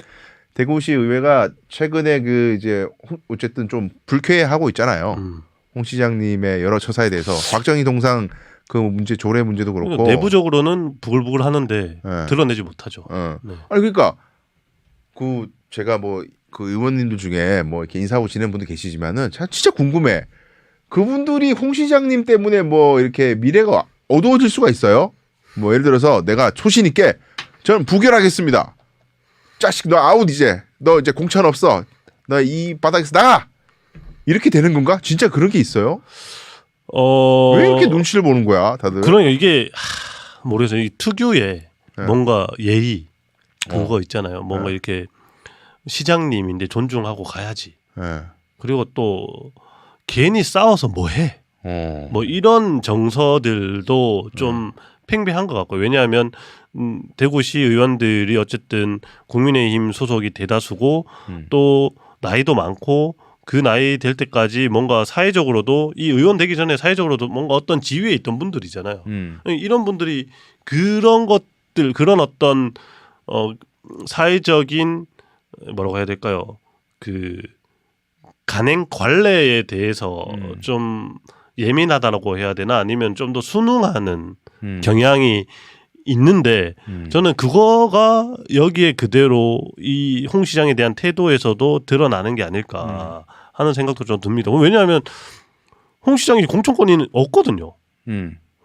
대구시 의회가 최근에 그 이제 어쨌든 좀 불쾌해하고 있잖아요. 홍 시장님의 여러 처사에 대해서 박정희 동상 그 문제 조례 문제도 그렇고 내부적으로는 부글부글 하는데 드러내지 못하죠. 네. 아니 그러니까 그 제가 뭐 그 의원님들 중에 뭐 이렇게 인사하고 지내는 분들 계시지만은 진짜 궁금해. 그분들이 홍 시장님 때문에 뭐 이렇게 미래가 어두워질 수가 있어요? 뭐 예를 들어서 내가 초신 있게 저는 부결하겠습니다. 자식 너 아웃 이제 너 이제 공천 없어. 너 이 바닥에서 나가. 이렇게 되는 건가? 진짜 그런 게 있어요? 왜 이렇게 눈치를 보는 거야, 다들? 그러니까 이게 모르겠어요. 이 특유의 뭔가 예의 그거 있잖아요. 뭔가 이렇게 시장님인데 존중하고 가야지. 그리고 또 괜히 싸워서 뭐해? 뭐 이런 정서들도 좀 팽배한 것 같고 왜냐하면 대구시 의원들이 어쨌든 국민의힘 소속이 대다수고 또 나이도 많고 그 나이 될 때까지 뭔가 사회적으로도 이 의원 되기 전에 사회적으로도 뭔가 어떤 지위에 있던 분들이잖아요. 이런 분들이 그런 것들 그런 어떤 사회적인 뭐라고 해야 될까요? 그 간행 관례에 대해서 좀 예민하다라고 해야 되나 아니면 좀 더 순응하는 경향이 있는데 저는 그거가 여기에 그대로 이 홍 시장에 대한 태도에서도 드러나는 게 아닐까 하는 생각도 좀 듭니다. 왜냐하면 홍 시장이 공천권이 없거든요.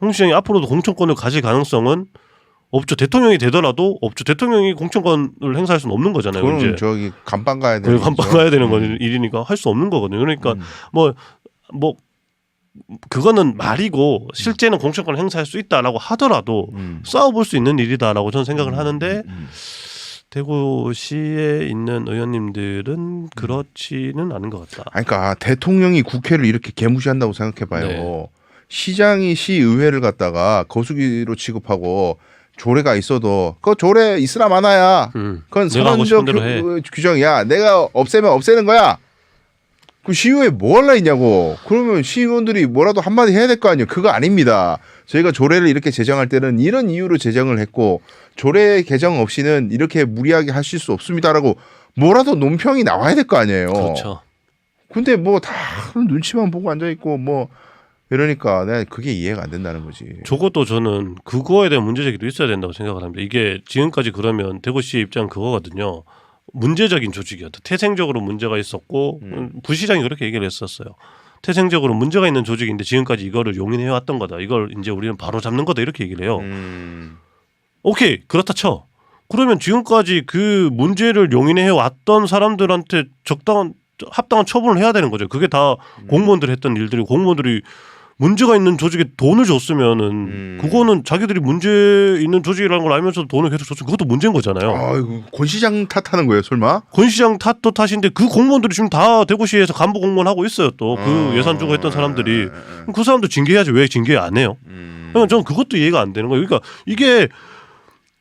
홍 시장이 앞으로도 공천권을 가질 가능성은 없죠. 대통령이 되더라도 없죠. 대통령이 공천권을 행사할 수는 없는 거잖아요. 그럼 이제 저기 간판 가야 되는 간판 가야 되는 건 일이니까 할 수 없는 거거든요. 그러니까 뭐 그거는 말이고 실제는 공천권을 행사할 수 있다라고 하더라도 싸워볼 수 있는 일이다라고 저는 생각을 하는데 대구시에 있는 의원님들은 그렇지는 않은 것 같다. 그러니까 대통령이 국회를 이렇게 개무시한다고 생각해봐요. 네. 시장이 시의회를 갖다가 거수기로 취급하고 조례가 있어도 그 조례 있으나 마나야. 그건 내가 하고 선언적 싶은 대로 해. 규정이야. 내가 없애면 없애는 거야. 그 시의회 뭐 할라 있냐고. 그러면 시의원들이 뭐라도 한마디 해야 될 거 아니에요. 그거 아닙니다. 저희가 조례를 이렇게 제정할 때는 이런 이유로 제정을 했고 조례 개정 없이는 이렇게 무리하게 하실 수 없습니다라고 뭐라도 논평이 나와야 될 거 아니에요. 그렇죠. 근데 뭐 다 눈치만 보고 앉아 있고 뭐 이러니까 내가 그게 이해가 안 된다는 거지. 적어도 저는 그거에 대한 문제제기도 있어야 된다고 생각을 합니다. 이게 지금까지 그러면 대구시의 입장은 그거거든요. 문제적인 조직이었다. 태생적으로 문제가 있었고 부시장이 그렇게 얘기를 했었어요. 태생적으로 문제가 있는 조직인데 지금까지 이거를 용인해왔던 거다. 이걸 이제 우리는 바로 잡는 거다. 이렇게 얘기를 해요. 오케이 그렇다 쳐. 그러면 지금까지 그 문제를 용인해왔던 사람들한테 합당한 처분을 해야 되는 거죠. 그게 다 공무원들이 했던 일들이 공무원들이 문제가 있는 조직에 돈을 줬으면은 그거는 자기들이 문제 있는 조직이라는 걸 알면서도 돈을 계속 줬으면 그것도 문제인 거잖아요. 아이고 권 시장 탓하는 거예요, 설마? 권 시장 탓도 탓인데 그 공무원들이 지금 다 대구시에서 간부 공무원 하고 있어요. 또 그 예산 주고 했던 사람들이 그럼 그 사람도 징계해야지 왜 징계 안 해요? 그러니까 저는 그것도 이해가 안 되는 거예요. 그러니까 이게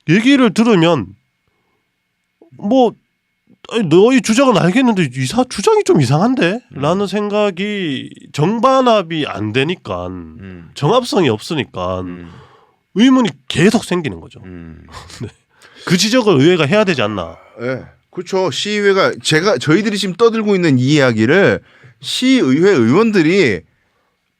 얘기를 들으면 뭐 너희 주장은 알겠는데 주장이 좀 이상한데? 라는 생각이 정반합이 안 되니까 정합성이 없으니까 의문이 계속 생기는 거죠. 네. 그 지적을 의회가 해야 되지 않나. 네. 그렇죠. 시의회가 저희들이 지금 떠들고 있는 이 이야기를 시의회 의원들이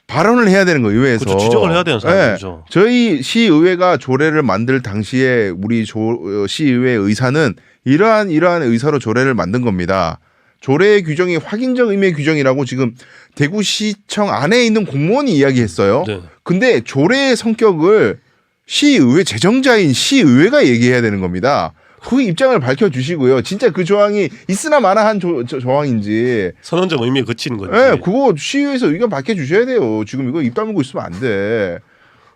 발언을 해야 되는 거예요. 의회에서. 그렇죠. 지적을 해야 되는 사람이죠. 네. 저희 시의회가 조례를 만들 당시에 우리 시의회 의사는 이러한 의사로 조례를 만든 겁니다. 조례의 규정이 확인적 의미의 규정이라고 지금 대구시청 안에 있는 공무원이 이야기했어요. 네. 근데 조례의 성격을 시의회 제정자인 시의회가 얘기해야 되는 겁니다. 그 입장을 밝혀주시고요. 진짜 그 조항이 있으나 마나한 조항인지 선언적 의미에 그치는 건지. 네, 그거 시의회에서 의견 밝혀주셔야 돼요. 지금 이거 입 다물고 있으면 안 돼.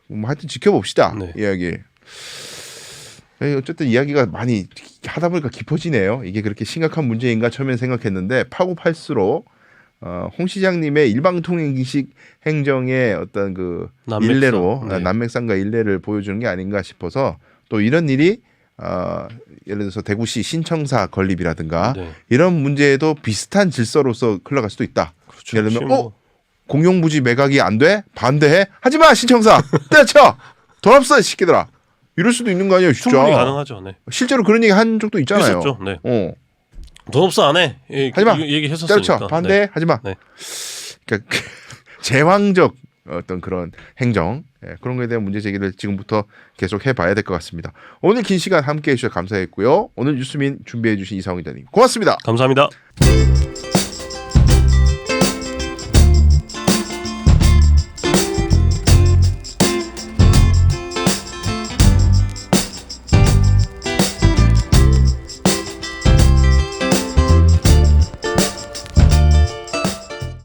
하여튼 지켜봅시다. 네. 이야기. 어쨌든 이야기가 많이 하다 보니까 깊어지네요. 이게 그렇게 심각한 문제인가 처음엔 생각했는데 파고 팔수록 홍 시장님의 일방통행식 행정의 어떤 그 난맥상. 일례로 네. 난맥상과 일례를 보여주는 게 아닌가 싶어서 또 이런 일이 예를 들어서 대구시 신청사 건립이라든가 네. 이런 문제에도 비슷한 질서로서 흘러갈 수도 있다. 그렇죠. 예를 들면 공용부지 매각이 안 돼? 반대해? 하지마 신청사 때려쳐 돈 없어 이 새끼들아 이럴 수도 있는 거 아니에요. 진짜. 충분히 가능하죠. 네. 실제로 그런 얘기 한 적도 있잖아요. 있었죠. 네. 돈 없어 안 해. 하지마 얘기했었으니까. 때려쳐 반대해 네. 하지마. 네. 그러니까 제왕적 어떤 그런 행정 그런 거에 대한 문제 제기를 지금부터 계속 해봐야 될 것 같습니다. 오늘 긴 시간 함께해 주셔서 감사했고요. 오늘 뉴스민 준비해 주신 이상훈 기자님 고맙습니다. 감사합니다.